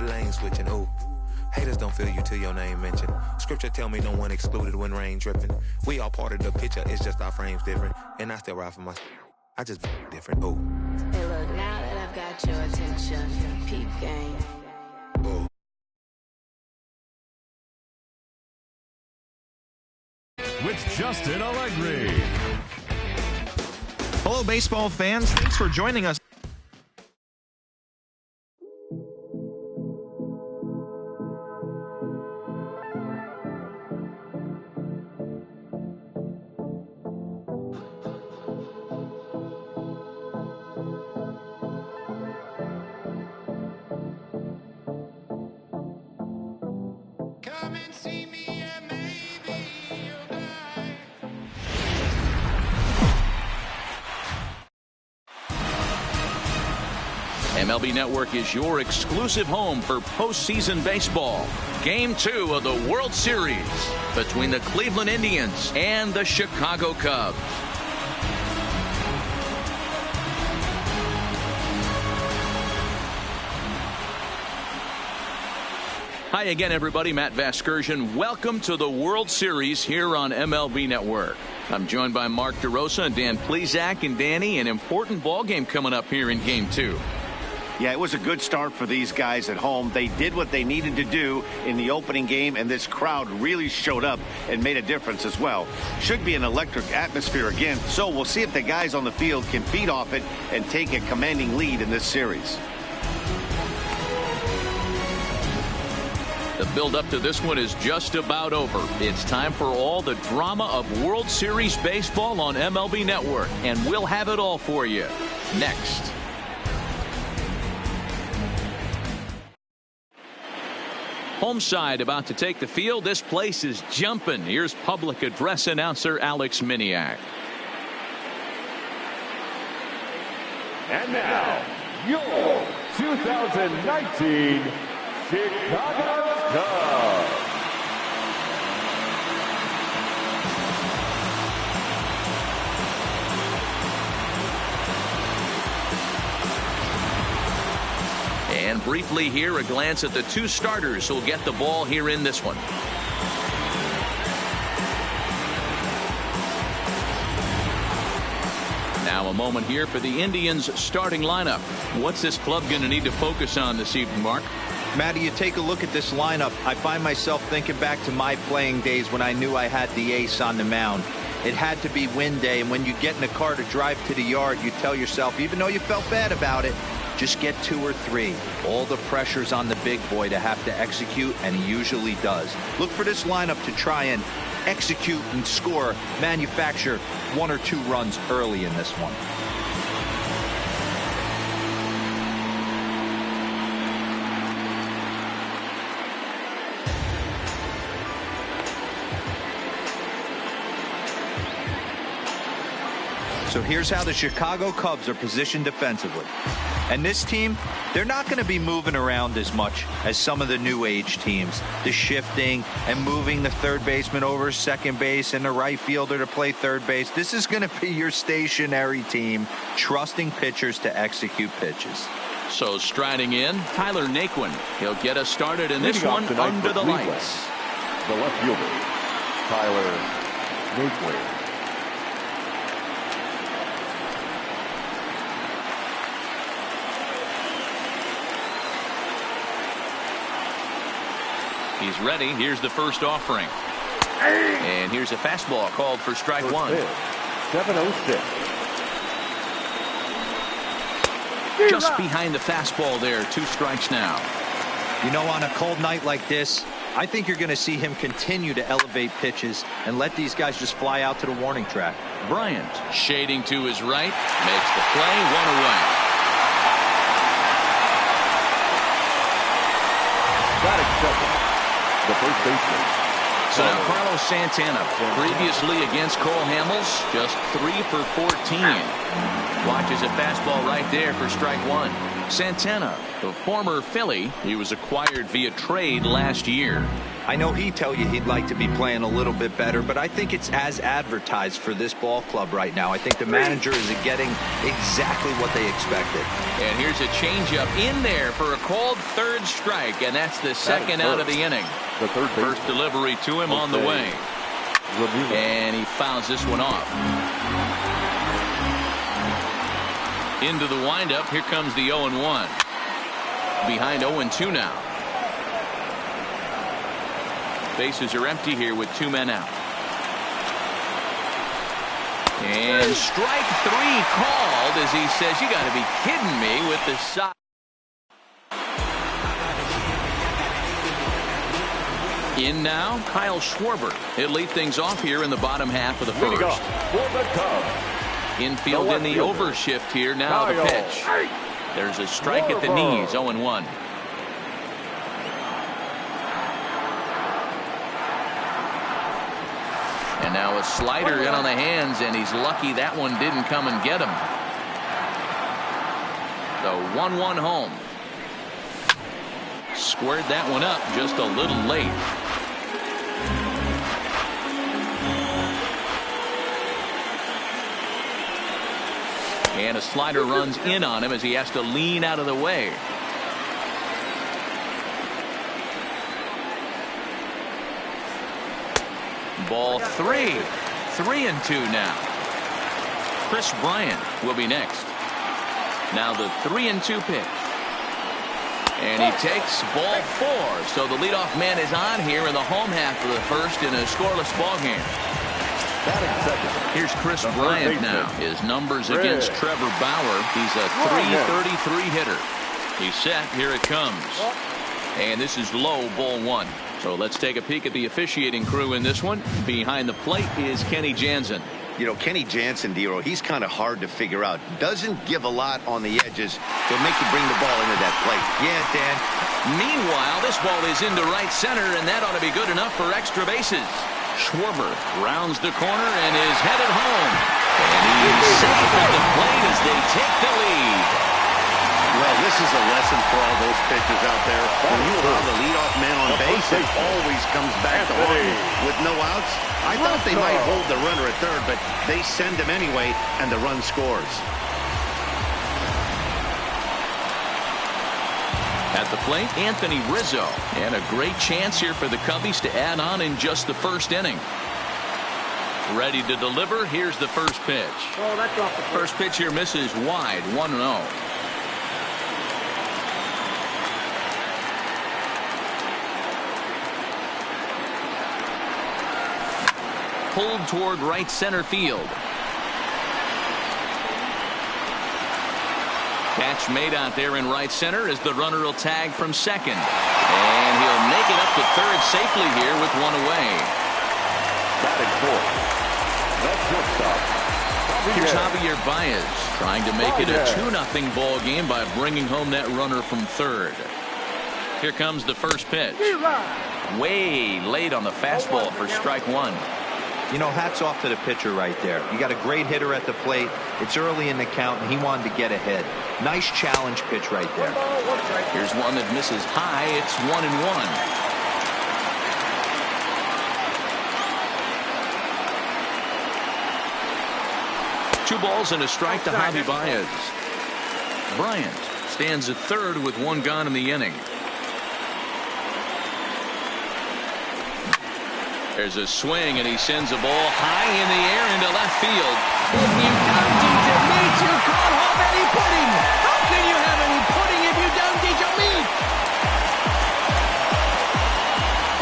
the lane switching. Ooh. Haters don't feel you till your name mentioned. Scripture tell me no one excluded when rain dripping. We all part of the picture, it's just our frames different. And I still ride for my I just different. Ooh. Hey look, now that I've got your attention, peep game. Ooh. With Justin Allegri. Hello, baseball fans. Thanks for joining us. Come and see me and maybe you'll die. MLB Network is your exclusive home for postseason baseball. Game 2 of the World Series between the Cleveland Indians and the Chicago Cubs. Hi again, everybody. Matt Vasgersian. Welcome to the World Series here on MLB Network. I'm joined by Mark DeRosa and Dan Plesac. And Danny, an important ball game coming up here in Game 2. Yeah, it was a good start for these guys at home. They did what they needed to do in the opening game, and this crowd really showed up and made a difference as well. Should be an electric atmosphere again, so we'll see if the guys on the field can feed off it and take a commanding lead in this series. The build-up to this one is just about over. It's time for all the drama of World Series baseball on MLB Network, and we'll have it all for you next. Home side about to take the field. This place is jumping. Here's public address announcer Alex Miniak. And now, your 2019 Chicago Cubs. And briefly here, a glance at the two starters who'll get the ball here in this one. Now a moment here for the Indians starting lineup. What's this club going to need to focus on this evening, Mark? Matty, you take a look at this lineup. I find myself thinking back to my playing days when I knew I had the ace on the mound. It had to be win day, and when you get in a car to drive to the yard, you tell yourself, even though you felt bad about it, just get 2 or 3. All the pressure's on the big boy to have to execute, and he usually does. Look for this lineup to try and execute and score, manufacture 1 or 2 runs early in this one. So here's how the Chicago Cubs are positioned defensively. And this team, they're not going to be moving around as much as some of the new age teams. The shifting and moving the third baseman over second base and the right fielder to play third base. This is going to be your stationary team, trusting pitchers to execute pitches. So striding in, Tyler Naquin. He'll get us started in this one under the lights. The left fielder, Tyler Naquin. He's ready. Here's the first offering. And here's a fastball called for strike one. 706. Just behind the fastball there. 2 strikes now. You know, on a cold night like this, I think you're going to see him continue to elevate pitches and let these guys just fly out to the warning track. Bryant shading to his right. Makes the play. 1 away. Batting second, the first baseman. So now Carlos Santana, previously against Cole Hamels, just 3 for 14. Watches a fastball right there for strike one. Santana, the former Philly, he was acquired via trade last year. I know he'd tell you he'd like to be playing a little bit better, but I think it's as advertised for this ball club right now. I think the manager is getting exactly what they expected. And here's a changeup in there for a called third strike, and that's the second out of the inning. The third baseman. First delivery to him on the way. And he fouls this one off. Into the windup. Here comes the 0-1. Behind 0-2 now. Bases are empty here with 2 men out. And strike 3 called as he says, you got to be kidding me with the side. In now, Kyle Schwarber. He'll lead things off here in the bottom half of the first. Infield in the overshift here. Now the pitch. There's a strike at the knees. 0-1. And now a slider in on the hands, and he's lucky that one didn't come and get him. The 1-1 home. Squared that one up just a little late. And a slider runs in on him as he has to lean out of the way. Ball 3. 3-2 now. Chris Bryant will be next. Now the 3-2 pitch. And he takes ball 4. So the leadoff man is on here in the home half of the first in a scoreless ball game. Here's Chris Bryant now. His numbers against Trevor Bauer. He's a .333 hitter. He's set. Here it comes. And this is low, ball 1. So let's take a peek at the officiating crew in this one. Behind the plate is Kenny Jansen. You know, Kenny Jansen, Dero, he's kind of hard to figure out. Doesn't give a lot on the edges. He'll make you bring the ball into that plate. Yeah, Dan. Meanwhile, this ball is into right center, and that ought to be good enough for extra bases. Schwarber rounds the corner and is headed home. And he's safe at the plate as they take the lead. Well, this is a lesson for all those pitchers out there. When you allow the leadoff man on base, it always comes back to haunt you. With no outs, I thought they might hold the runner at third, but they send him anyway, and the run scores. At the plate, Anthony Rizzo. And a great chance here for the Cubbies to add on in just the first inning. Ready to deliver. Here's the first pitch. Oh, that's off the first pitch here misses wide. 1-0. Pulled toward right center field. Catch made out there in right center as the runner will tag from second. And he'll make it up to third safely here with one away. Batting fourth. That's Here's Javier Baez trying to make it a 2-0 ball game by bringing home that runner from third. Here comes the first pitch. Way late on the fastball for strike 1. You know, hats off to the pitcher right there. You got a great hitter at the plate. It's early in the count, and he wanted to get ahead. Nice challenge pitch right there. Here's one that misses high. It's 1-1. 2 balls and a strike to Javi Baez. Bryant stands at third with 1 gone in the inning. There's a swing, and he sends a ball high in the air into left field. If you don't DJ Meats, you can't have any pudding. How can you have any pudding if you don't DJ Meats?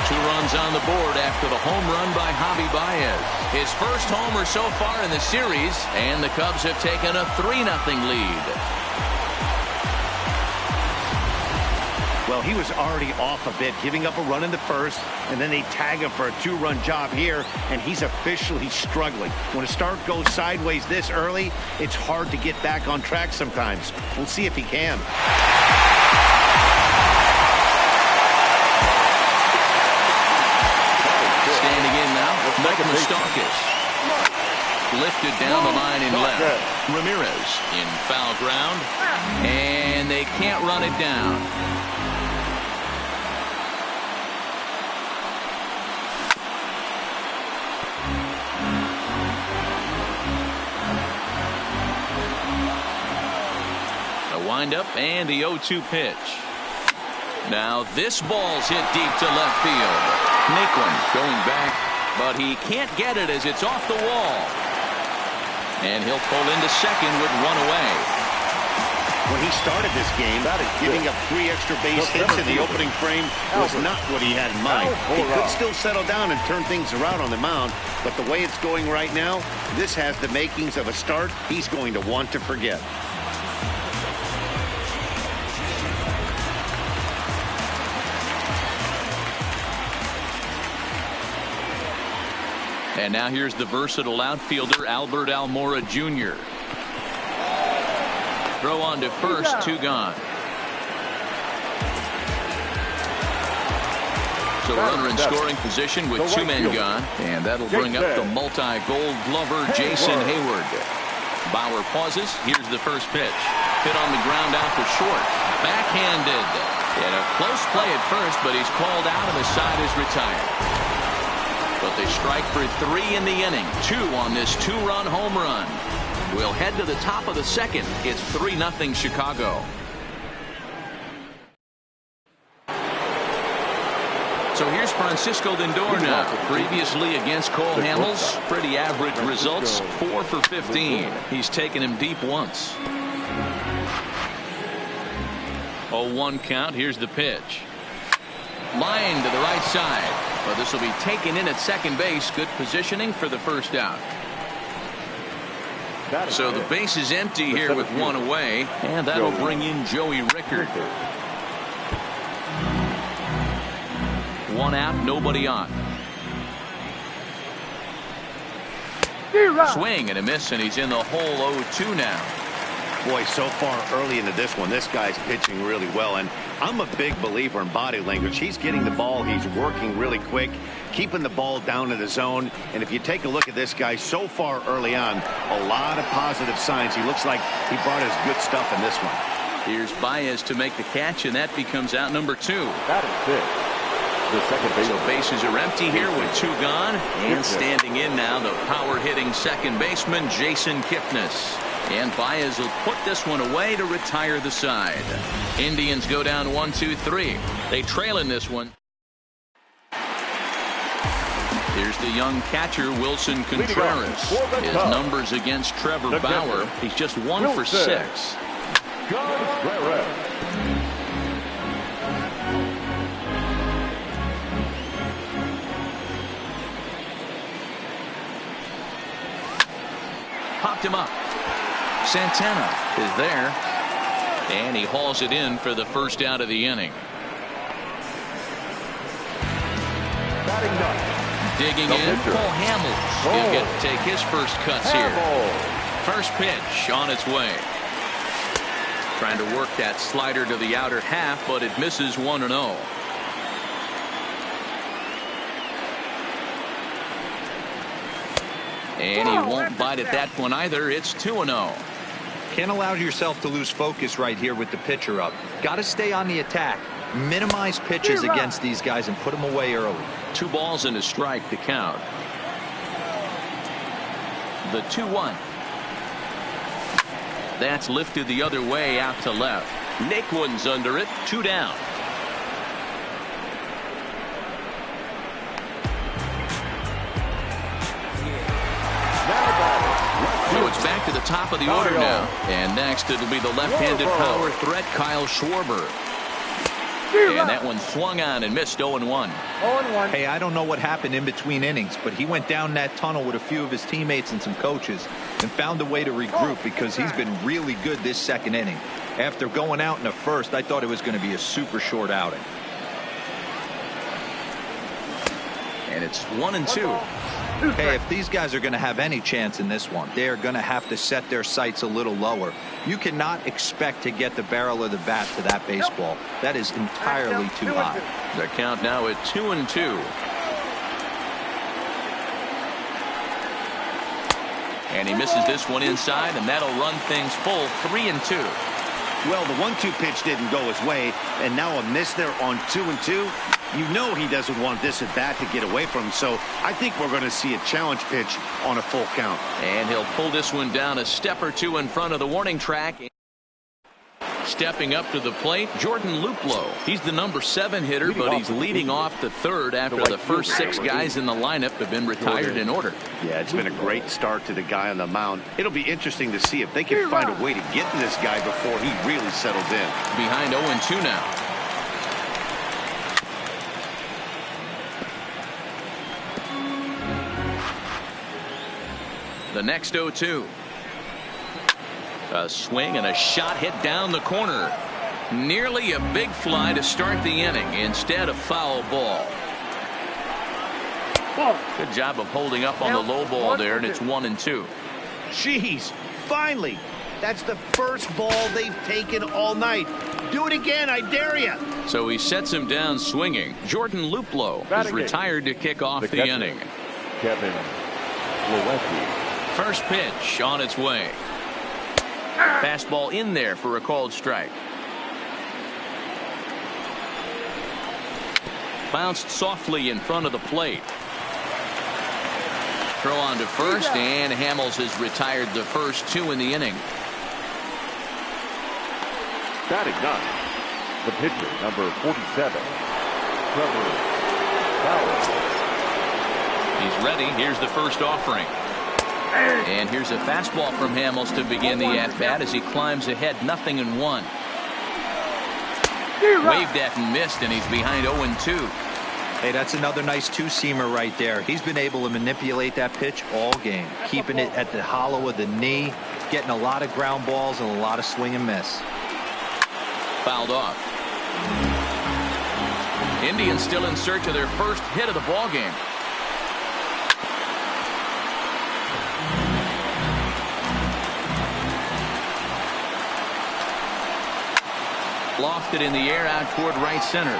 2 runs on the board after the home run by Javi Baez. His first homer so far in the series, and the Cubs have taken a 3-0 lead. Well, he was already off a bit, giving up a run in the first, and then they tag him for a 2-run job here, and he's officially struggling. When a start goes sideways this early, it's hard to get back on track sometimes. We'll see if he can. Standing in now, Mike Moustakas. Lifted down the line in left. Ramirez in foul ground, and they can't run it down. A windup and the 0-2 pitch. Now this ball's hit deep to left field. Naquin going back, but he can't get it as it's off the wall. And he'll pull into second with one away. When he started this game, giving up 3 extra base hits in the opening frame was not what he had in mind. He could still settle down and turn things around on the mound, but the way it's going right now, this has the makings of a start he's going to want to forget. And now here's the versatile outfielder Albert Almora Jr. Throw on to first, 2 gone. So a runner in scoring position with 2 men gone, and that'll bring up the multi-gold glover Jason Hayward. Bauer pauses. Here's the first pitch. Hit on the ground out to short. Backhanded. And a close play at first, but he's called out and the side is retired. But they strike for 3 in the inning. 2 on this 2-run home run. We'll head to the top of the second. It's 3-0 Chicago. So here's Francisco Lindor now. Previously against Cole Hamels, pretty average results. 4 for 15. He's taken him deep once. 0-1 count. Here's the pitch. Line to the right side. Well, this will be taken in at second base. Good positioning for the first out. So the base is empty here with 1 away, and that'll bring in Joey Rickard. 1 out, nobody on. Swing and a miss, and he's in the hole 0-2 now. Boy, so far early into this one, this guy's pitching really well, and I'm a big believer in body language. He's getting the ball, he's working really quick, keeping the ball down in the zone, and if you take a look at this guy so far early on, a lot of positive signs. He looks like he brought his good stuff in this one. Here's Baez to make the catch, and that becomes out number 2. That is it. The second base. So bases are empty here with 2 gone, and standing in now the power-hitting second baseman Jason Kipnis. And Baez will put this one away to retire the side. Indians go down 1-2-3. They trail in this one. Here's the young catcher Wilson Contreras. His numbers against Trevor Bauer. He's just 1 for 6. Popped him up. Santana is there, and he hauls it in for the first out of the inning. Digging in, Cole Hamels. He'll get to take his first cuts here. First pitch on its way. Trying to work that slider to the outer half, but it misses 1-0. And he won't bite at that one either. It's 2-0. Can't allow yourself to lose focus right here with the pitcher up. Got to stay on the attack. Minimize pitches against these guys and put them away early. 2 balls and a strike to count. The 2-1. That's lifted the other way out to left. Naquin's under it. 2 down. So it's back to the top of the order now. And next it'll be the left-handed power threat Kyle Schwarber. And that one swung on and missed 0-1. Hey, I don't know what happened in between innings, but he went down that tunnel with a few of his teammates and some coaches and found a way to regroup because he's been really good this second inning. After going out in the first, I thought it was going to be a super short outing. And it's 1-2. Hey, if these guys are going to have any chance in this one, they're going to have to set their sights a little lower. You cannot expect to get the barrel of the bat to that baseball. That is entirely too high. The count now at 2-2. And he misses this one inside, and that'll run things full 3-2. Well, the 1-2 pitch didn't go his way, and now a miss there on 2-2. You know he doesn't want this at bat to get away from him, so I think we're going to see a challenge pitch on a full count. And he'll pull this one down a step or two in front of the warning track. Stepping up to the plate, Jordan Luplow. He's the number 7 hitter, but he's leading off the third after the first 6 guys in the lineup have been retired in order. Yeah, it's been a great start to the guy on the mound. It'll be interesting to see if they can find a way to get to this guy before he really settles in. Behind 0-2 now. The next 0-2. A swing and a shot hit down the corner. Nearly a big fly to start the inning. Instead, a foul ball. Good job of holding up on the low ball there, and it's 1-2. Jeez, finally. That's the first ball they've taken all night. Do it again, I dare you. So he sets him down swinging. Jordan Luplow is retired to kick off the inning. Kevin Plawecki. First pitch on its way. Fastball in there for a called strike. Bounced softly in front of the plate. Throw on to first, and Hamels has retired the first 2 in the inning. Batting 9, the pitcher, number 47, Trevor Bauer. He's ready. Here's the first offering. And here's a fastball from Hamels to begin the at-bat as he climbs ahead 0-1. Waved at and missed, and he's behind 0-2. Hey, that's another nice two-seamer right there. He's been able to manipulate that pitch all game, keeping it at the hollow of the knee, getting a lot of ground balls and a lot of swing and miss. Fouled off. Indians still in search of their first hit of the ball game. Lofted in the air out toward right center.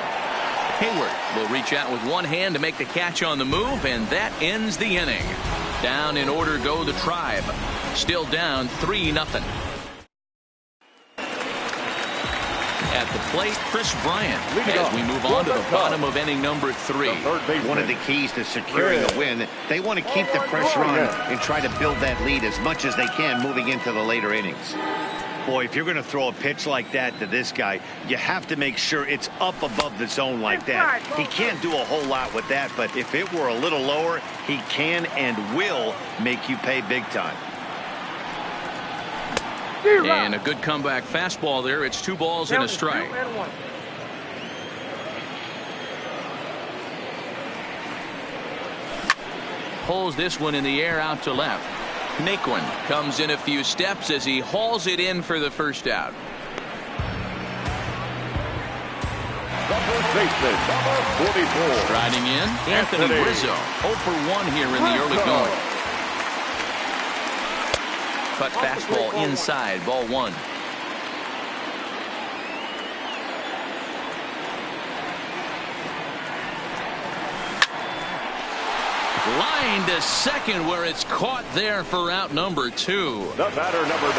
Hayward will reach out with one hand to make the catch on the move, and that ends the inning. Down in order go the Tribe. Still down 3-0. At the plate, Chris Bryant, as we move on to the bottom of inning number 3. One of the keys to securing a win, they want to keep the pressure on and try to build that lead as much as they can moving into the later innings. Boy, if you're going to throw a pitch like that to this guy, you have to make sure it's up above the zone like that. He can't do a whole lot with that, but if it were a little lower, he can and will make you pay big time. And a good comeback fastball there. It's 2 balls and a strike. Pulls this one in the air out to left. Naquin comes in a few steps as he hauls it in for the first out. The first baseman, number 44. Riding in, Anthony Rizzo. 0 for 1 here in the early going. Cut fastball inside, ball 1. Line to second where it's caught there for out number 2. The batter, number 9.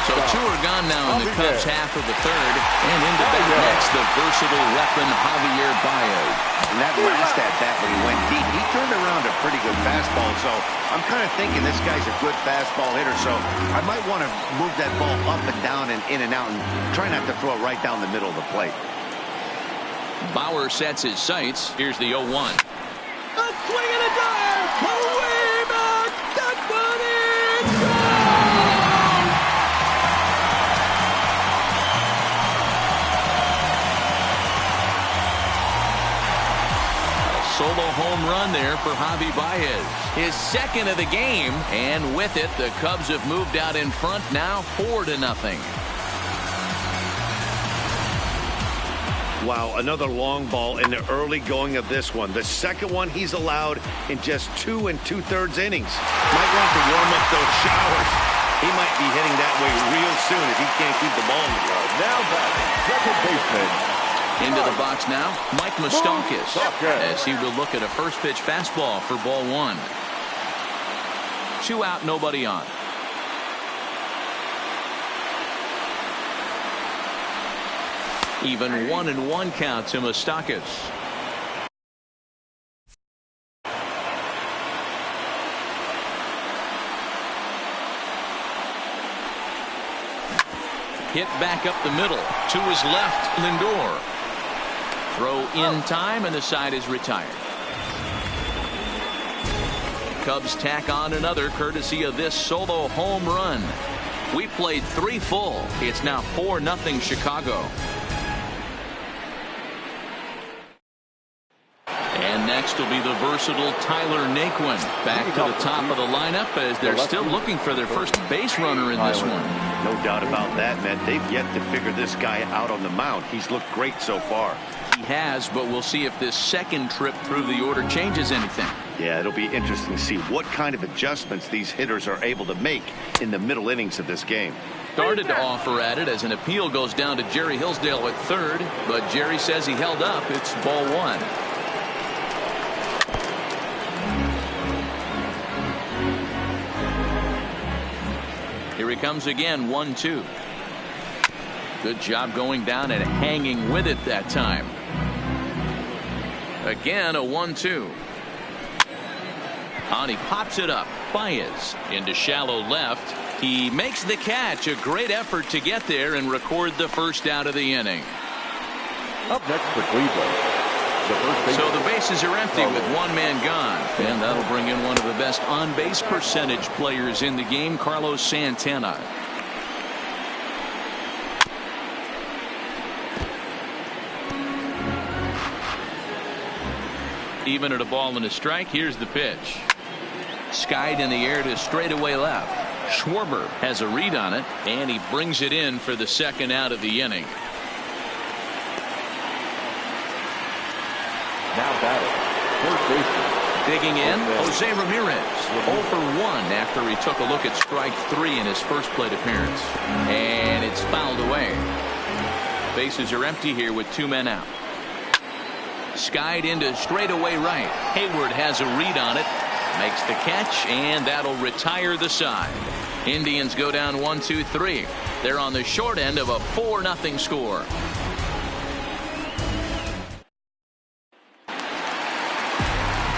So 2 are gone now in the Cubs half of the third. And into bat next, the versatile weapon Javier Baez. And that last at-bat when he went deep, he turned around a pretty good fastball. So I'm kind of thinking this guy's a good fastball hitter. So I might want to move that ball up and down and in and out and try not to throw it right down the middle of the plate. Bauer sets his sights. Here's the 0-1. A swing and a dive! Way back! That one is gone! A solo home run there for Javi Baez. His second of the game, and with it, the Cubs have moved out in front now 4-0. Wow, another long ball in the early going of this one. The second one he's allowed in just 2 2/3 innings. Might want to warm up those showers. He might be hitting that way real soon if he can't keep the ball in the yard. Now batting, second baseman. Into the box now, Mike Moustakas, as he will look at a first pitch fastball for ball 1. 2 out, nobody on. Even 1-1 count to Moustakas. Hit back up the middle. To his left, Lindor. Throw in time, and the side is retired. Cubs tack on another courtesy of this solo home run. We played 3 full. It's now 4-0 Chicago. And next will be the versatile Tyler Naquin. Back to the top of the lineup as they're still looking for their first base runner in this one. No doubt about that, man. They've yet to figure this guy out on the mound. He's looked great so far. He has, but we'll see if this second trip through the order changes anything. Yeah, it'll be interesting to see what kind of adjustments these hitters are able to make in the middle innings of this game. Started to offer at it as an appeal goes down to Jerry Hillsdale at third, but Jerry says he held up. It's ball 1. Here he comes again, 1-2. Good job going down and hanging with it that time. Again, a 1-2. On he pops it up. Baez into shallow left. He makes the catch. A great effort to get there and record the first out of the inning. Up next for Cleveland. So the bases are empty with one man gone. And that'll bring in one of the best on-base percentage players in the game, Carlos Santana. Even at a ball and a strike, here's the pitch. Skied in the air to straightaway left. Schwarber has a read on it, and he brings it in for the second out of the inning. Now batting, first baseman. Digging in, Jose Ramirez. 0 for 1 after he took a look at strike 3 in his first plate appearance. And it's fouled away. Bases are empty here with 2 men out. Skied into straightaway right. Hayward has a read on it. Makes the catch, and that'll retire the side. Indians go down 1-2-3. They're on the short end of a 4-0 score.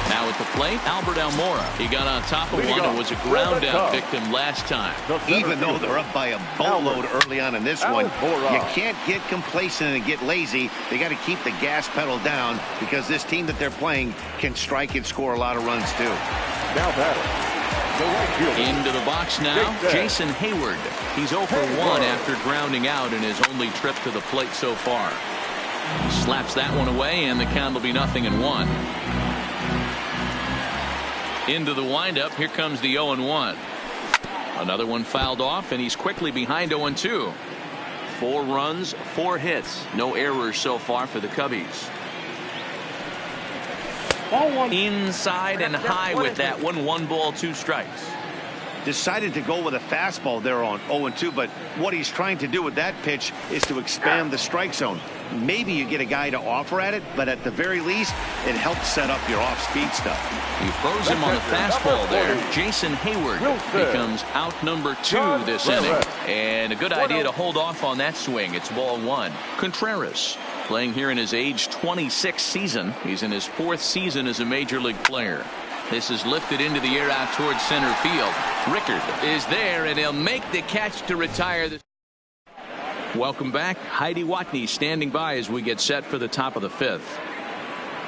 Now at the plate, Albert Almora. He got on top of one and was a ground out victim last time. Even though they're up by a boatload early on in this one, you can't get complacent and get lazy. They got to keep the gas pedal down because this team that they're playing can strike and score a lot of runs too. Now batting. Into the box now, Jason Hayward. He's 0 for 1 after grounding out in his only trip to the plate so far. Slaps that one away, and the count will be 0-1. Into the windup, here comes the 0-1. Another one fouled off, and he's quickly behind 0-2. 4 runs, 4 hits, no errors so far for the Cubbies. Inside and high with that one. 1 ball, 2 strikes. Decided to go with a fastball there on 0-2, but what he's trying to do with that pitch is to expand the strike zone. Maybe you get a guy to offer at it, but at the very least, it helps set up your off-speed stuff. He throws him on the fastball there. Jason Hayward becomes out number 2 this inning. And a good idea to hold off on that swing. It's ball 1. Contreras playing here in his age 26 season. He's in his 4th season as a major league player. This is lifted into the air out towards center field. Rickard is there, and he'll make the catch to retire the. Welcome back. Heidi Watney standing by as we get set for the top of the 5th.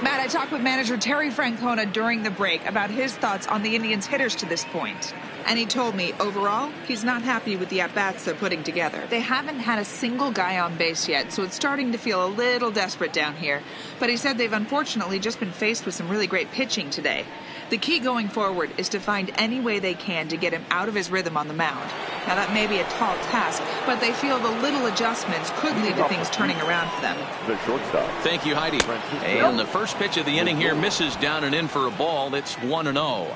Matt, I talked with manager Terry Francona during the break about his thoughts on the Indians' hitters to this point. And he told me, overall, he's not happy with the at-bats they're putting together. They haven't had a single guy on base yet, so it's starting to feel a little desperate down here. But he said they've unfortunately just been faced with some really great pitching today. The key going forward is to find any way they can to get him out of his rhythm on the mound. Now, that may be a tall task, but they feel the little adjustments could lead to things turning around for them. The shortstop. Thank you, Heidi. And the first pitch of the inning here misses down and in for a ball. It's 1-0.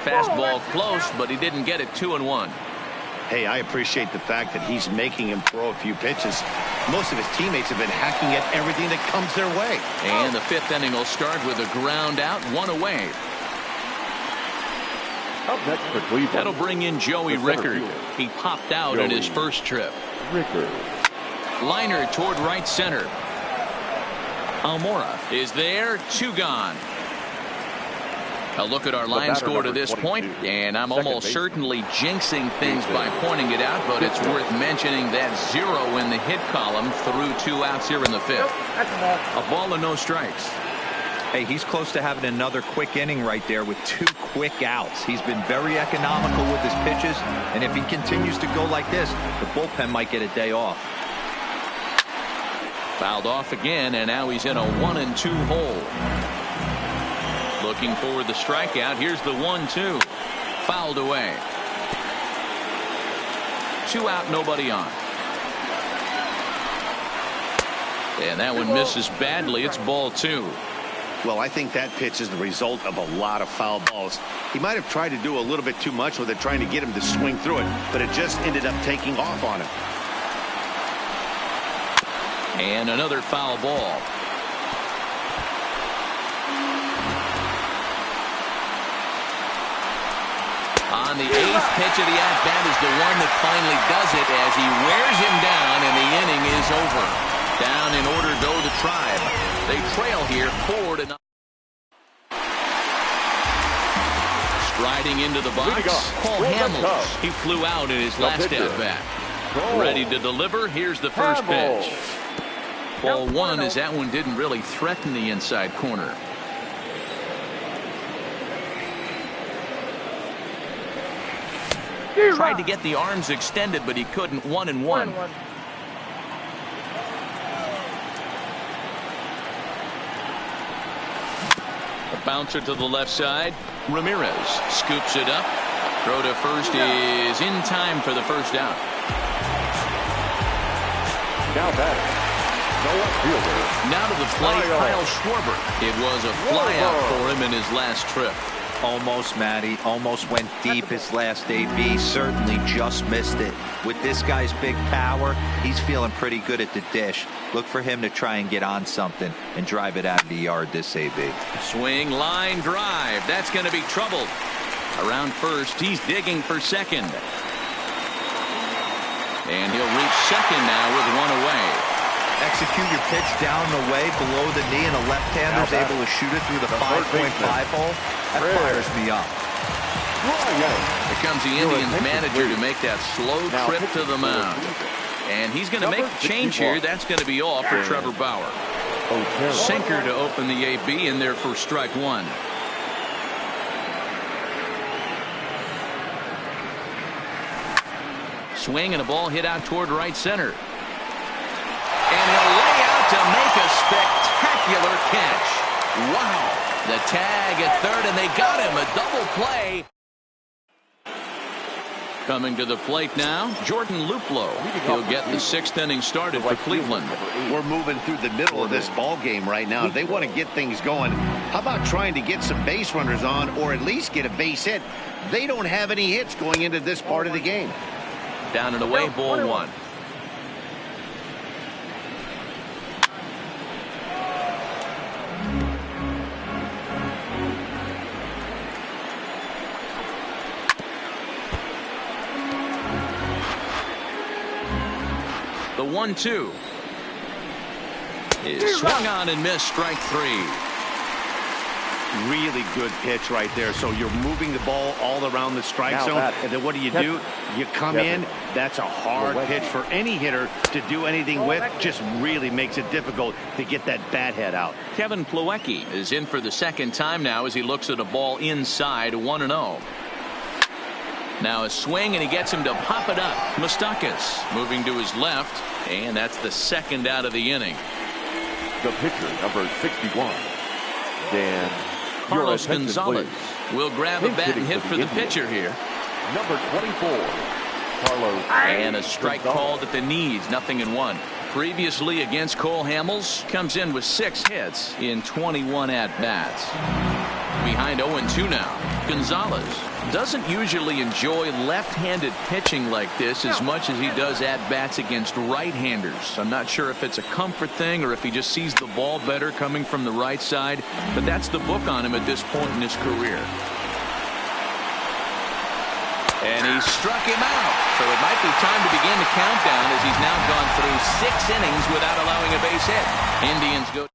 Fastball close, but he didn't get it. 2-1. Hey, I appreciate the fact that he's making him throw a few pitches. Most of his teammates have been hacking at everything that comes their way. And the 5th inning will start with a ground out, 1 away. Up next for Cleveland. That'll bring in Joey Rickard. He popped out in his first trip. Rickard. Liner toward right center. Almora is there, 2 gone. A look at our line score to this point, and I'm almost certainly jinxing things by pointing it out, but it's worth mentioning that 0 in the hit column through 2 outs here in the 5th. A ball and no strikes. Hey, he's close to having another quick inning right there with 2 quick outs. He's been very economical with his pitches, and if he continues to go like this, the bullpen might get a day off. Fouled off again, and now he's in a 1-2 hole. Looking for the strikeout. Here's the 1-2. Fouled away. 2 out, nobody on. And that one misses badly. It's ball 2. Well, I think that pitch is the result of a lot of foul balls. He might have tried to do a little bit too much with it, trying to get him to swing through it, but it just ended up taking off on him. And another foul ball. On the 8th pitch of the at-bat is the one that finally does it as he wears him down, and the inning is over. Down in order go the Tribe. They trail here 4-0. Striding into the box, Cole Hamels. He flew out in his last at-bat. Ready to deliver. Here's the first pitch. Ball 1 as that one didn't really threaten the inside corner. Tried to get the arms extended, but he couldn't. 1-1. A bouncer to the left side. Ramirez scoops it up. Throw to first is in time for the first out. Now back. Now to the plate, Kyle Schwarber. It was a fly out for him in his last trip. Almost, Matty. Almost went deep his last AB. Certainly just missed it. With this guy's big power, he's feeling pretty good at the dish. Look for him to try and get on something and drive it out of the yard this AB. Swing, line, drive. That's going to be trouble. Around first, he's digging for second. And he'll reach second now with 1 away. Execute your pitch down the way below the knee, and a left-hander's able to shoot it through the 5.5 hole. That fires me up. Here comes the Indians manager to make that slow trip to the mound. And he's going to make the change here. That's going to be all for Trevor Bauer. Sinker to open the AB in there for strike 1. Swing and a ball hit out toward right center. And he'll lay out to make a spectacular catch. Wow. The tag at third, and they got him. A double play. Coming to the plate now, Jordan Luplow. He'll get the 6th inning started for Cleveland. We're moving through the middle of this ball game right now. They want to get things going. How about trying to get some base runners on, or at least get a base hit? They don't have any hits going into this part of the game. Down and away, ball 1. The 1-2 is swung on and missed. Strike 3. Really good pitch right there. So you're moving the ball all around the strike zone, and then what do? You come in. That's a hard pitch for any hitter to do anything with. Just really makes it difficult to get that bat head out. Kevin Plawecki is in for the second time now as he looks at a ball inside. 1-0. Now a swing, and he gets him to pop it up. Moustakas moving to his left, and that's the 2nd out of the inning. The pitcher, number 61, Dan Carlos Gonzalez will grab a bat and hit for the pitcher here. Number 24, Carlos. And a strike called at the knees. 0-1. Previously against Cole Hamels, comes in with 6 hits in 21 at-bats. Behind 0-2 now. Gonzalez doesn't usually enjoy left-handed pitching like this as much as he does at-bats against right-handers. I'm not sure if it's a comfort thing or if he just sees the ball better coming from the right side, but that's the book on him at this point in his career. And he struck him out. So it might be time to begin the countdown as he's now gone through 6 innings without allowing a base hit. Indians go.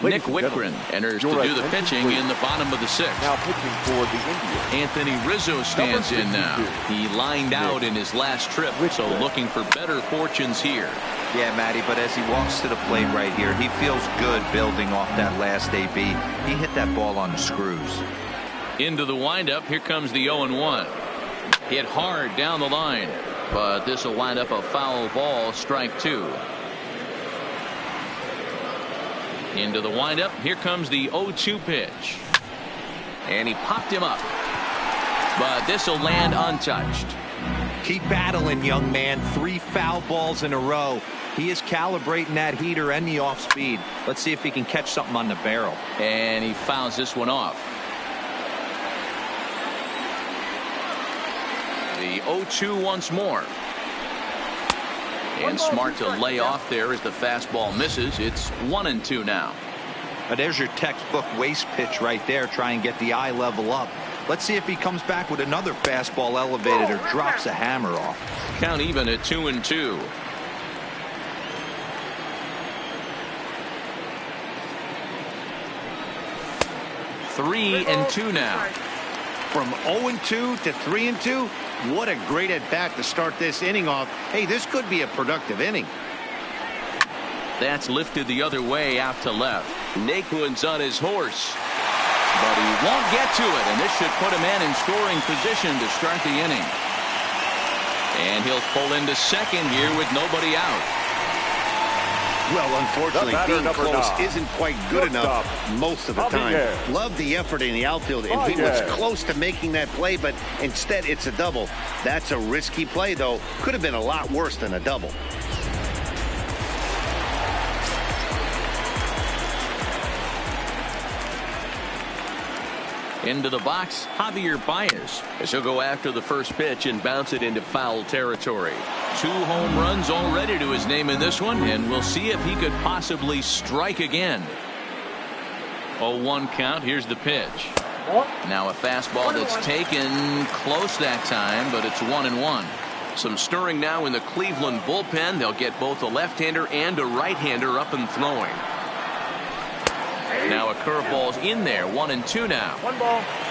Nick Wittgren enters to do the pitching in the bottom of the 6th. Now pitching for the Indians, Anthony Rizzo stands in now. He lined out in his last trip, so looking for better fortunes here. Yeah, Matty, but as he walks to the plate right here, he feels good building off that last AB. He hit that ball on the screws. Into the windup, here comes the 0-1. Hit hard down the line, but this will wind up a foul ball, strike 2. Into the windup, here comes the 0-2 pitch. And he popped him up, but this will land untouched. Keep battling, young man. 3 foul balls in a row. He is calibrating that heater and the off speed. Let's see if he can catch something on the barrel. And he fouls this one off. The 0-2 once more. And smart to lay off there as the fastball misses. It's 1-2 now. There's your textbook waste pitch right there. Try and get the eye level up. Let's see if he comes back with another fastball elevated or drops a hammer off. Count even at 2-2. Three and 2 now. From 0-2 to 3-2, what a great at bat to start this inning off. Hey, this could be a productive inning. That's lifted the other way out to left. Naquin's on his horse, but he won't get to it, and this should put a man in scoring position to start the inning. And he'll pull into second here with nobody out. Well, unfortunately, being close isn't quite good enough most of the time. Love the effort in the outfield, and he was close to making that play, but instead it's a double. That's a risky play, though. Could have been a lot worse than a double. Into the box, Javier Baez, as he'll go after the first pitch and bounce it into foul territory. 2 home runs already to his name in this one, and we'll see if he could possibly strike again. 0-1 count. Here's the pitch. Now a fastball that's taken close that time, but it's 1-1. Some stirring now in the Cleveland bullpen. They'll get both a left-hander and a right-hander up and throwing. Now a curveball's in there. 1-2 now.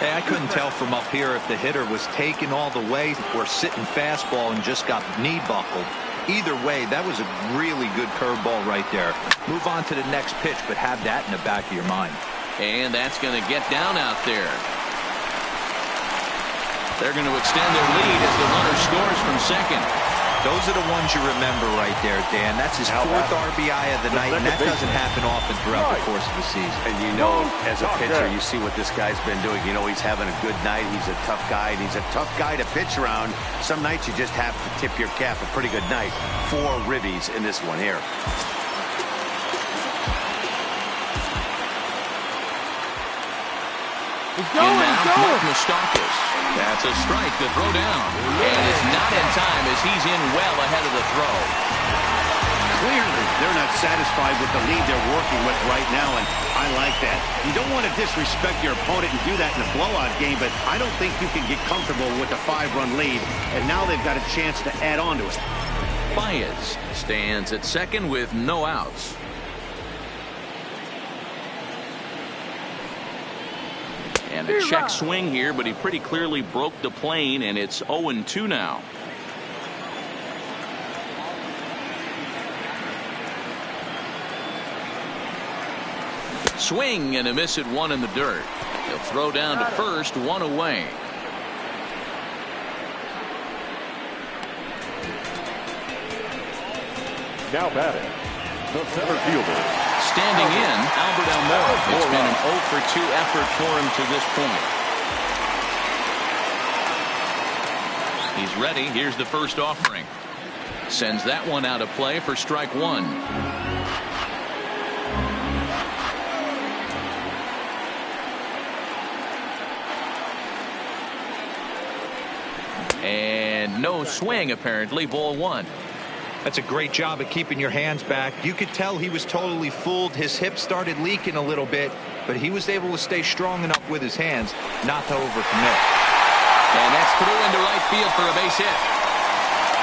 Hey, I couldn't tell from up here if the hitter was taken all the way or sitting fastball and just got knee buckled. Either way, that was a really good curveball right there. Move on to the next pitch, but have that in the back of your mind. And that's going to get down out there. They're going to extend their lead as the runner scores from second. Those are the ones you remember right there, Dan. That's his 4th RBI of the night, and that doesn't happen often throughout the course of the season. And you know, as a pitcher, you see what this guy's been doing. You know he's having a good night. He's a tough guy, and he's a tough guy to pitch around. Some nights you just have to tip your cap. A pretty good night. 4 ribbies in this one here. He's going, Mark Moustakas. That's a strike to throw down. And it's not in time as he's in well ahead of the throw. Clearly, they're not satisfied with the lead they're working with right now, and I like that. You don't want to disrespect your opponent and do that in a blowout game, but I don't think you can get comfortable with a 5-run lead, and now they've got a chance to add on to it. Baez stands at second with no outs. And a check swing here, but he pretty clearly broke the plane, and it's 0-2 now. Swing and a miss at 1 in the dirt. He'll throw down to first, 1 away. now batting, the center fielder. Standing in, Albert Almora. It's been an 0-for-2 effort for him to this point. He's ready. Here's the first offering. Sends that one out of play for strike 1. And no swing, apparently. Ball one. That's a great job of keeping your hands back. You could tell he was totally fooled. His hip started leaking a little bit, but he was able to stay strong enough with his hands not to overcommit. And that's through into right field for a base hit.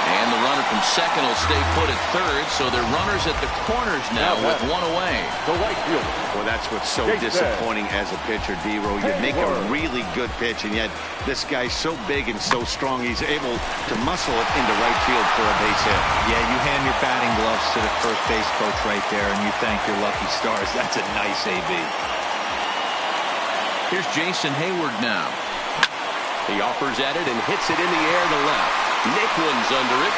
And the runner from second will stay put at third, so they're runners at the corners now with one away. The right fielder. Well, that's what's so disappointing as a pitcher, D-Row. You make a really good pitch, and yet this guy's so big and so strong, he's able to muscle it into right field for a base hit. Yeah, you hand your batting gloves to the first base coach right there, and you thank your lucky stars. That's a nice AB. Here's Jason Hayward now. He offers at it and hits it in the air to left. Naquin's under it.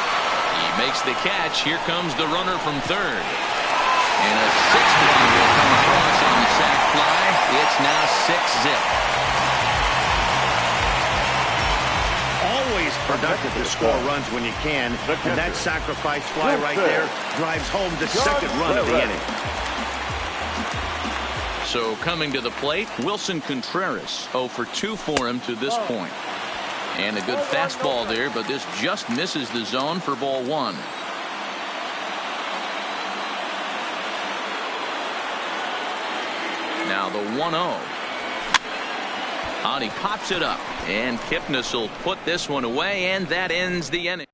He makes the catch. Here comes the runner from third. And a sixth one will come across on the sac fly. It's now 6-zip. Always productive to score runs when you can. And that sacrifice fly right there drives home the second run of the inning. So coming to the plate, Wilson Contreras. 0 for 2 for him to this point. And a good fastball there, but this just misses the zone for ball one. Now the 1-0. He pops it up, and Kipnis will put this one away, and that ends the inning.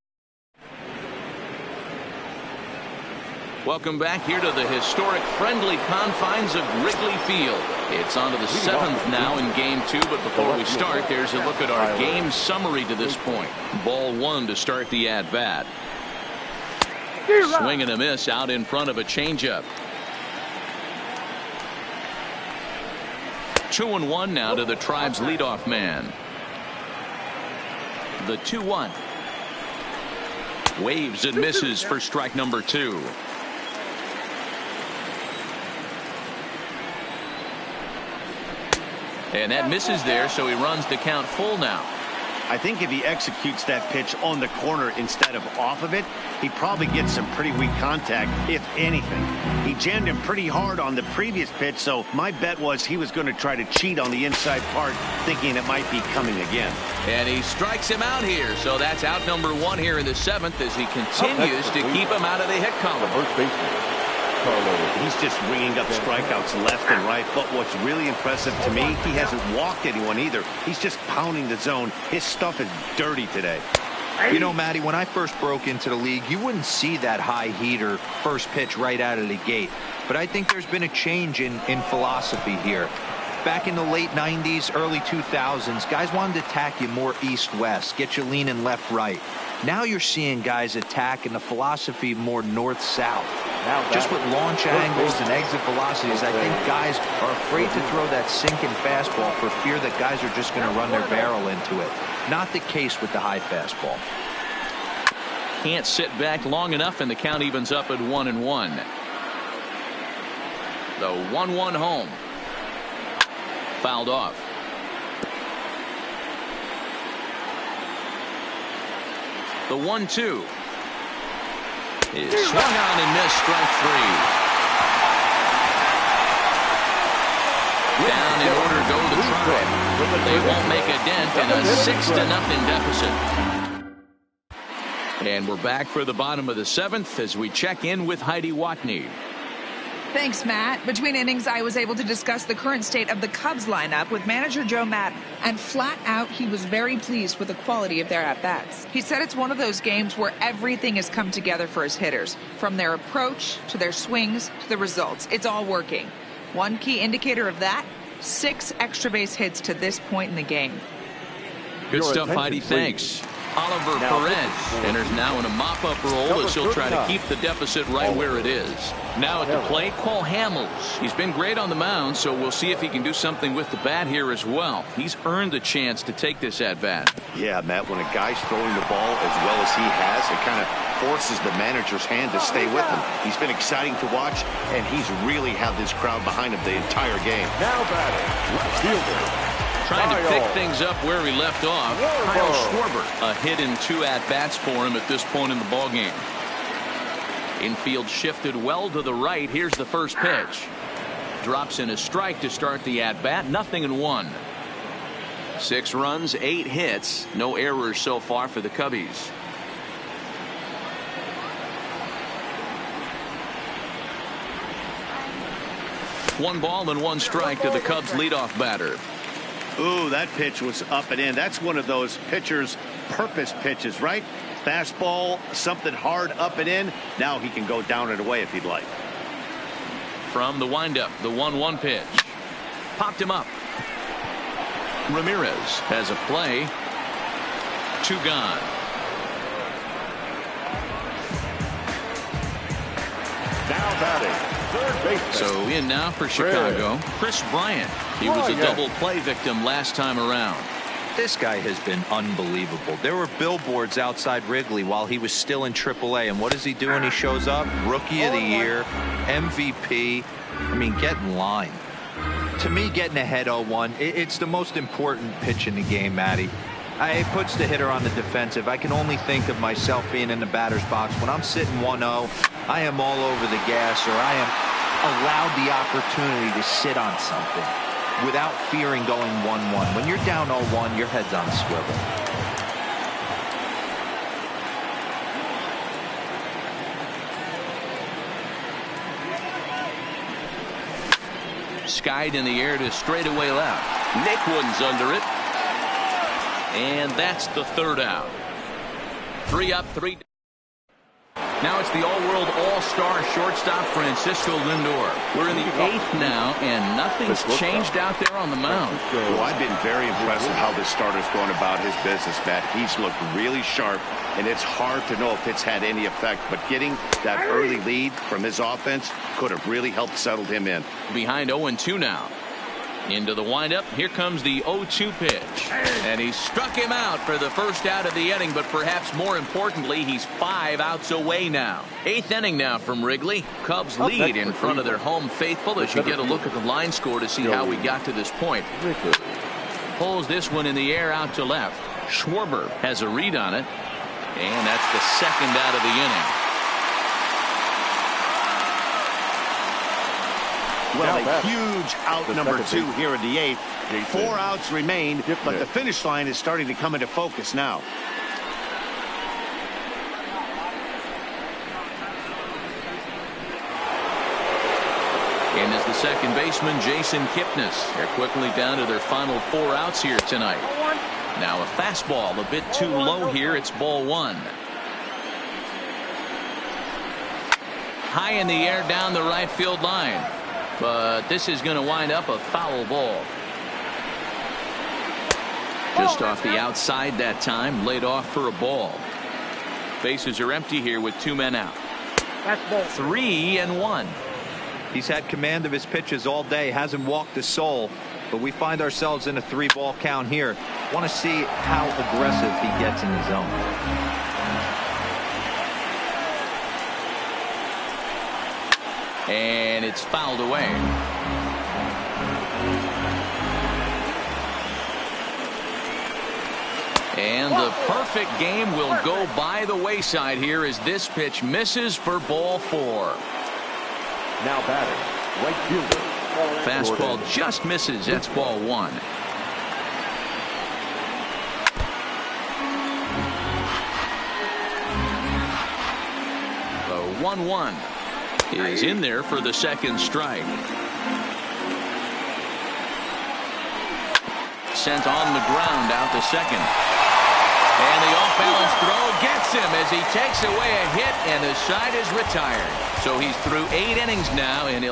Welcome back here to the historic friendly confines of Wrigley Field. It's on to the 7th now in game 2, but before we start, there's a look at our game summary to this point. Ball one to start the at-bat. Swing and a miss out in front of a changeup. 2-1 now to the Tribe's leadoff man. The 2-1. Waves and misses for strike number 2. And that misses there, so he runs the count full now. I think if he executes that pitch on the corner instead of off of it, he probably gets some pretty weak contact, if anything. He jammed him pretty hard on the previous pitch, so my bet was he was going to try to cheat on the inside part, thinking it might be coming again. And he strikes him out here, so that's out number 1 here in the 7th as he continues to keep him out of the hit column. First baseman. He's just ringing up strikeouts left and right, but what's really impressive to me, he hasn't walked anyone either. He's just pounding the zone. His stuff is dirty today. You know, Matty, when I first broke into the league, you wouldn't see that high heater first pitch right out of the gate. But I think there's been a change in philosophy here. Back in the late 90s, early 2000s, guys wanted to attack you more east-west, get you leaning left-right. Now you're seeing guys attack in the philosophy more north-south. Just with launch angles and exit velocities, I think guys are afraid to throw that sinking fastball for fear that guys are just going to run their barrel into it. Not the case with the high fastball. Can't sit back long enough, and the count evens up at 1-1. The 1-1 home. Fouled off. The 1-2 is swung on and missed, strike 3. Down in order go the Tribe. They won't make a dent in a 6-0 deficit. And we're back for the bottom of the 7th as we check in with Heidi Watney. Thanks, Matt. Between innings, I was able to discuss the current state of the Cubs lineup with manager Joe Maddon, and flat out, he was very pleased with the quality of their at-bats. He said it's one of those games where everything has come together for his hitters, from their approach to their swings to the results. It's all working. One key indicator of that, 6 extra base hits to this point in the game. Good stuff, Heidi. Thanks. Oliver Perez enters now in a mop-up role as he'll try to keep the deficit right where it is. Now at the plate, Paul Hamels. He's been great on the mound, so we'll see if he can do something with the bat here as well. He's earned the chance to take this at-bat. Yeah, Matt, when a guy's throwing the ball as well as he has, it kind of forces the manager's hand to stay with him. He's been exciting to watch, and he's really had this crowd behind him the entire game. Now batting, left fielder. Trying to pick things up where he left off. Kyle Schwarber, a hit in 2 at-bats for him at this point in the ballgame. Infield shifted well to the right. Here's the first pitch. Drops in a strike to start the at-bat. 0-1. 6 runs, 8 hits, no errors so far for the Cubbies. One ball and 1 strike to the Cubs leadoff batter. Ooh, that pitch was up and in. That's one of those pitchers' purpose pitches, right? Fastball, something hard up and in. Now he can go down and away if he'd like. From the windup, the 1-1 pitch. Popped him up. Ramirez has a play. 2 gone. Now batting, third baseman. So in now for Chicago, Chris Bryant. He was a double play victim last time around. This guy has been unbelievable. There were billboards outside Wrigley while he was still in AAA, and what does he do when he shows up? Rookie of the Year, MVP. I mean, get in line. To me, getting ahead 0-1, it's the most important pitch in the game, Matty. It puts the hitter on the defensive. I can only think of myself being in the batter's box. When I'm sitting 1-0, I am all over the gas, or I am allowed the opportunity to sit on something without fearing going 1-1. When you're down 0-1, your head's on a swivel. Skied in the air to straightaway left. Naquin's under it. And that's the 3rd out. 3 up, 3 down. Now it's the all-world all-star shortstop Francisco Lindor. We're in the 8th now, and nothing's changed out there on the mound. Well, I've been very impressed with how this starter's going about his business, Matt. He's looked really sharp, and it's hard to know if it's had any effect, but getting that early lead from his offense could have really helped settle him in. Behind 0-2 now. Into the windup. Here comes the 0-2 pitch. And he struck him out for the first out of the inning, but perhaps more importantly, he's 5 outs away now. 8th inning now from Wrigley. Cubs lead in front of their home faithful as you get a look at the line score to see how we got to this point. Pulls this one in the air out to left. Schwarber has a read on it. And that's the 2nd out of the inning. Well, a huge out number 2 here in the 8th. 4 outs remain, but the finish line is starting to come into focus now. And as the second baseman, Jason Kipnis. They're quickly down to their final 4 outs here tonight. Now a fastball a bit too low here. It's ball 1. High in the air down the right field line. But this is going to wind up a foul ball. Just off the outside that time, laid off for a ball. Bases are empty here with 2 men out. 3-1. He's had command of his pitches all day, hasn't walked a soul, but we find ourselves in a 3-ball count here. Want to see how aggressive he gets in the zone. And it's fouled away. And the perfect game will go by the wayside here as this pitch misses for ball 4. Now batting, right fielder. Fastball just misses. That's ball 1. The 1-1. Is in there for the 2nd strike. Sent on the ground out to 2nd. And the off-balance throw gets him as he takes away a hit, and the side is retired. So he's through 8 innings now, and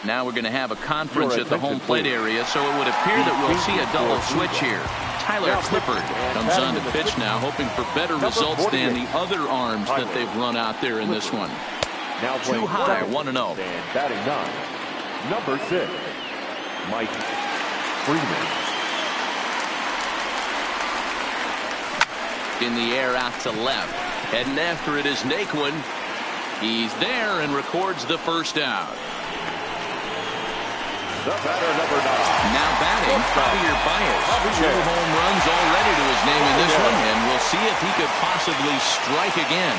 now we're going to have a conference at the home plate area, so it would appear that we'll see a double switch here. Tyler Clippard comes on to pitch now, hoping for better results than the other arms that they've run out there in this one. Now too high, 1-0. And batting 9, number 6, Mike Freeman. In the air out to left. Heading after it is Naquin. He's there and records the 1st out. The batter, number 9. Now batting, Javier Baez. 2 home runs already to his name in this one, and we'll see if he could possibly strike again.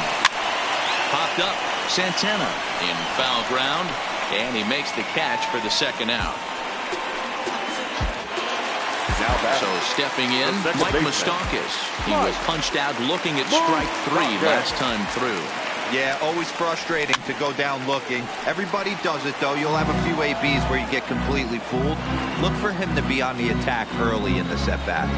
Popped up. Santana in foul ground, and he makes the catch for the 2nd out. So stepping in, Mike Moustakas. He was punched out looking at strike 3 last time through. Yeah, always frustrating to go down looking. Everybody does it, though. You'll have a few ABs where you get completely fooled. Look for him to be on the attack early in the setback.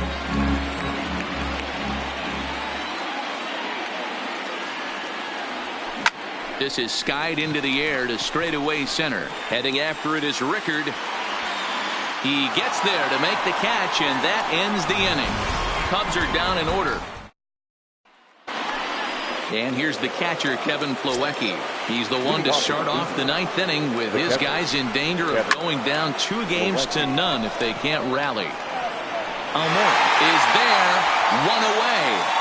This is skied into the air to straightaway center. Heading after it is Rickard. He gets there to make the catch, and that ends the inning. Cubs are down in order. And here's the catcher, Kevin Plawecki. He's the one to start off the 9th inning with his guys in danger of going down 2-0 if they can't rally. Almora is there, 1 away.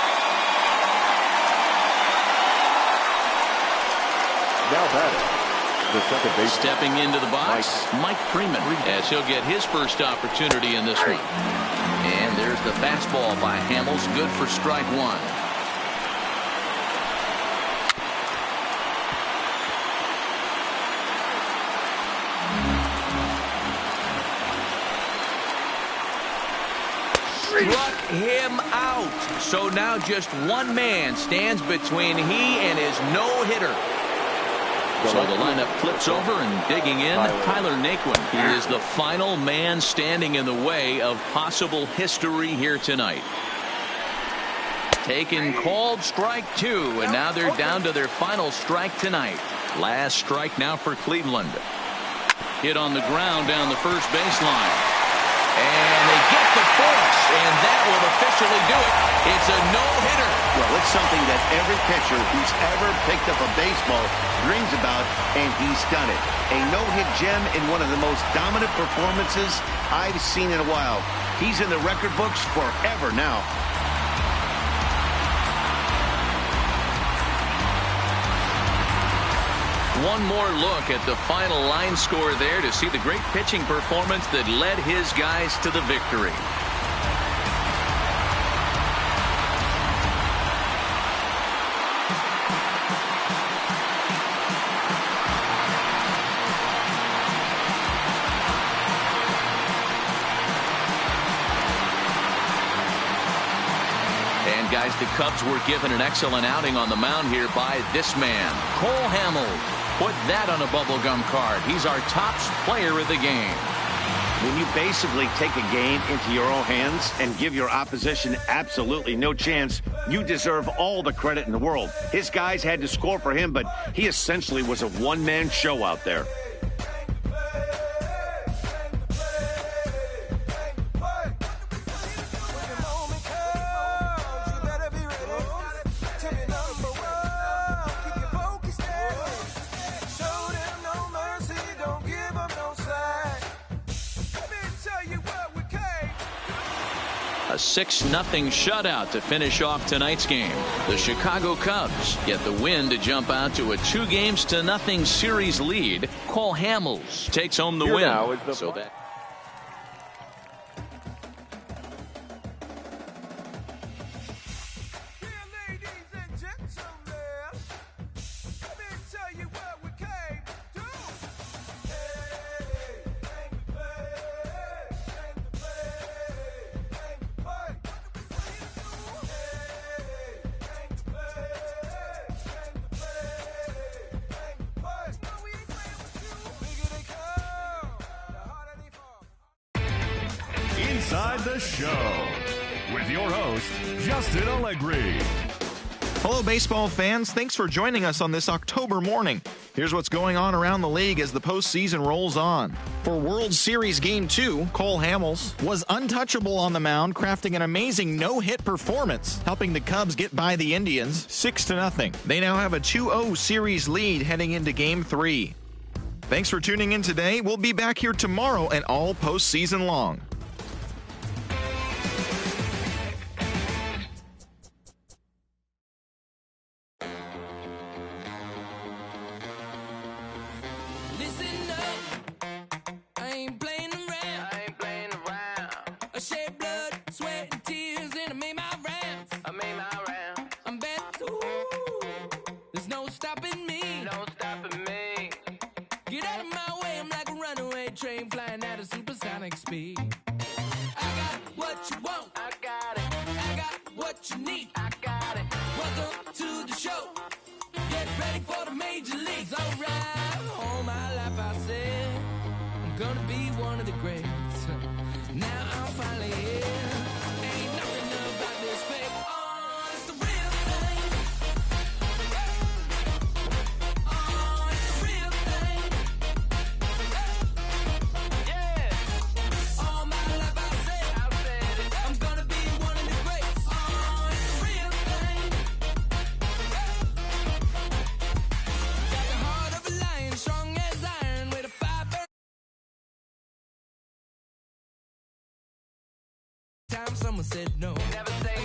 Now batting, the second base. Stepping into the box, Mike Freeman, as he'll get his first opportunity in this one. And there's the fastball by Hamels, good for strike 1. Struck him out. So now just one man stands between he and his no-hitter. So the lineup flips over and digging in, Tyler Naquin. He is the final man standing in the way of possible history here tonight. Taken, called, strike 2, and now they're down to their final strike tonight. Last strike now for Cleveland. Hit on the ground down the first baseline. And they get the force, and that will officially do it. It's a no-hitter. Well, it's something that every pitcher who's ever picked up a baseball dreams about, and he's done it. A no-hit gem in one of the most dominant performances I've seen in a while. He's in the record books forever now. One more look at the final line score there to see the great pitching performance that led his guys to the victory. And guys, the Cubs were given an excellent outing on the mound here by this man, Cole Hamels. Put that on a bubblegum card. He's our top player of the game. When you basically take a game into your own hands and give your opposition absolutely no chance, you deserve all the credit in the world. His guys had to score for him, but he essentially was a one-man show out there. A 6-0 shutout to finish off tonight's game. The Chicago Cubs get the win to jump out to a 2-0 series lead. Cole Hamels takes home the win. So that. Inside the Show with your host, Justin Allegri. Hello, baseball fans. Thanks for joining us on this October morning. Here's what's going on around the league as the postseason rolls on. For World Series Game 2, Cole Hamels was untouchable on the mound, crafting an amazing no-hit performance, helping the Cubs get by the Indians 6-0. They now have a 2-0 series lead heading into Game 3. Thanks for tuning in today. We'll be back here tomorrow and all postseason long. Get out of my way, I'm like a runaway train flying at a supersonic speed. the greats. Now I'm finally here. Ain't nothing about this fake. Oh, it's the real thing. Oh, it's the real thing. Yeah. All my life I said it. I'm gonna be one of the greats. Oh, it's the real thing. Got the heart of a lion, strong as iron, with a fire. Time someone said no. Never say